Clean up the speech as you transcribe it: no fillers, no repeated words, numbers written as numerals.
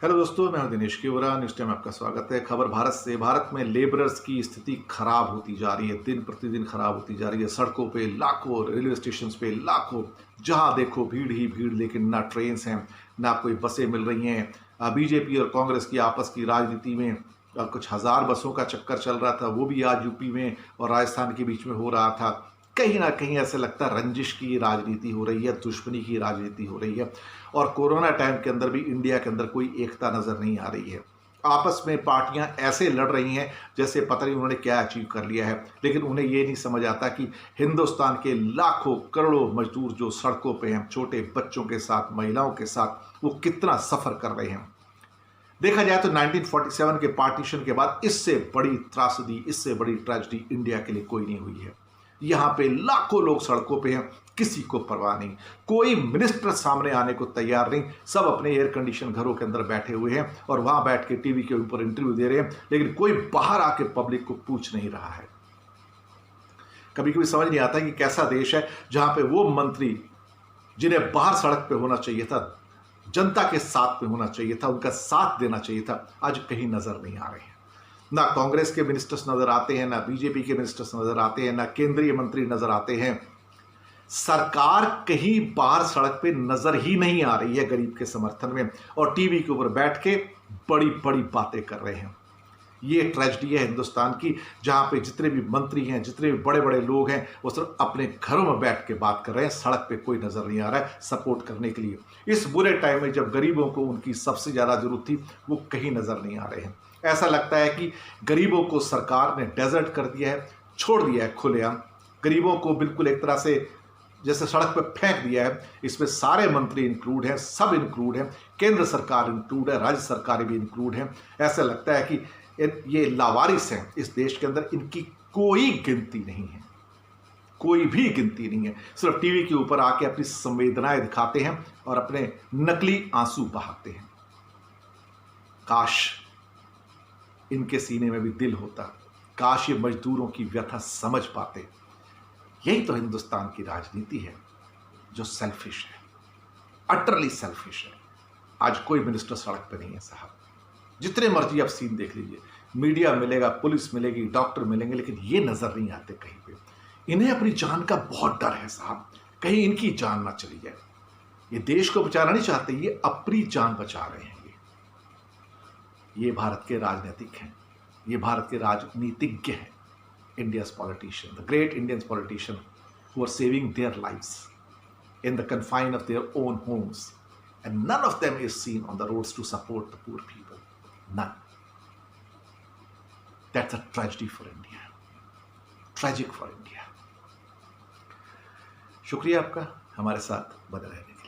Hello दोस्तों, मैं हूं दिनेश केवरा। न्यूज़ टाइम में आपका स्वागत है। खबर भारत से। भारत में लेबरर्स की स्थिति खराब होती जा रही है, दिन प्रतिदिन खराब होती जा रही है। सड़कों पे लाखों, रेलवे स्टेशन पे लाखों, जहां देखो भीड़ ही भीड़, लेकिन ना ट्रेन हैं, ना कोई बसें मिल रही हैं। बीजेपी और कांग्रेस की आपस की राजनीति में कुछ हजार बसों का चक्कर चल रहा था, वो भी आज यूपी में और राजस्थान के बीच में हो रहा था। कहीं ना कहीं ऐसे लगता है रंजिश की राजनीति हो रही है, दुश्मनी की राजनीति हो रही है। और कोरोना टाइम के अंदर भी इंडिया के अंदर कोई एकता नजर नहीं आ रही है। आपस में पार्टियां ऐसे लड़ रही हैं जैसे पता नहीं उन्होंने क्या अचीव कर लिया है, लेकिन उन्हें ये नहीं समझ आता कि हिंदुस्तान के लाखों करोड़ों मजदूर जो सड़कों पे हैं, छोटे बच्चों के साथ, महिलाओं के साथ, वो कितना सफर कर रहे हैं। देखा जाए तो 1947 के पार्टीशन के बाद इससे बड़ी त्रासदी, इससे बड़ी ट्रेजेडी इंडिया के लिए कोई नहीं हुई है। यहां पे लाखों लोग सड़कों पे हैं, किसी को परवाह नहीं। कोई मिनिस्टर सामने आने को तैयार नहीं। सब अपने एयर कंडीशन घरों के अंदर बैठे हुए हैं और वहां बैठ के टीवी के ऊपर इंटरव्यू दे रहे हैं, लेकिन कोई बाहर आके पब्लिक को पूछ नहीं रहा है। कभी कभी समझ नहीं आता कि कैसा देश है जहां पे वो मंत्री जिन्हें बाहर सड़क पे होना चाहिए था, जनता के साथ में होना चाहिए था, उनका साथ देना चाहिए था, आज कहीं नजर नहीं आ रहे हैं। ना कांग्रेस के मिनिस्टर्स नजर आते हैं, ना बीजेपी के मिनिस्टर्स नजर आते हैं, ना केंद्रीय मंत्री नजर आते हैं। सरकार कहीं बाहर सड़क पे नजर ही नहीं आ रही है गरीब के समर्थन में, और टीवी के ऊपर बैठ के बड़ी बड़ी बातें कर रहे हैं। ये ट्रेजेडी है हिंदुस्तान की, जहां पे जितने भी मंत्री हैं, जितने भी बड़े बड़े लोग हैं, वो सिर्फ अपने घरों में बैठ के बात कर रहे हैं। सड़क पे कोई नजर नहीं आ रहा है सपोर्ट करने के लिए। इस बुरे टाइम में जब गरीबों को उनकी सबसे ज्यादा जरूरत थी, वो कहीं नजर नहीं आ रहे हैं। ऐसा लगता है कि गरीबों को सरकार ने डेजर्ट कर दिया है, छोड़ दिया है खुलेआम। गरीबों को बिल्कुल एक तरह से जैसे सड़क पर फेंक दिया है। इसमें सारे मंत्री इंक्लूड हैं, सब इंक्लूड हैं, केंद्र सरकार इंक्लूड है, राज्य सरकारें भी इंक्लूड हैं। ऐसा लगता है कि ये लावारिस हैं इस देश के अंदर, इनकी कोई गिनती नहीं है, कोई भी गिनती नहीं है। सिर्फ टीवी के ऊपर आके अपनी संवेदनाएं दिखाते हैं और अपने नकली आंसू बहाते हैं। काश इनके सीने में भी दिल होता, काश ये मजदूरों की व्यथा समझ पाते। यही तो हिंदुस्तान की राजनीति है जो सेल्फिश है, अटरली सेल्फिश है। आज कोई मिनिस्टर सड़क पे नहीं है साहब। जितने मर्जी आप सीन देख लीजिए, मीडिया मिलेगा, पुलिस मिलेगी, डॉक्टर मिलेंगे, लेकिन ये नजर नहीं आते कहीं पे। इन्हें अपनी जान का बहुत डर है साहब, कहीं इनकी जान ना चली जाए। ये देश को बचाना नहीं चाहते, ये अपनी जान बचा रहे हैं। ये भारत के राजनीतिक हैं, ये भारत के राजनीतिज्ञ हैं। India's politician, the great Indian politician who are saving their lives in the confine of their own homes, and none of them is seen on the roads to support the poor people. None. That's a tragedy for India. Tragic for India. शुक्रिया आपका हमारे साथ बने रहने के लिए।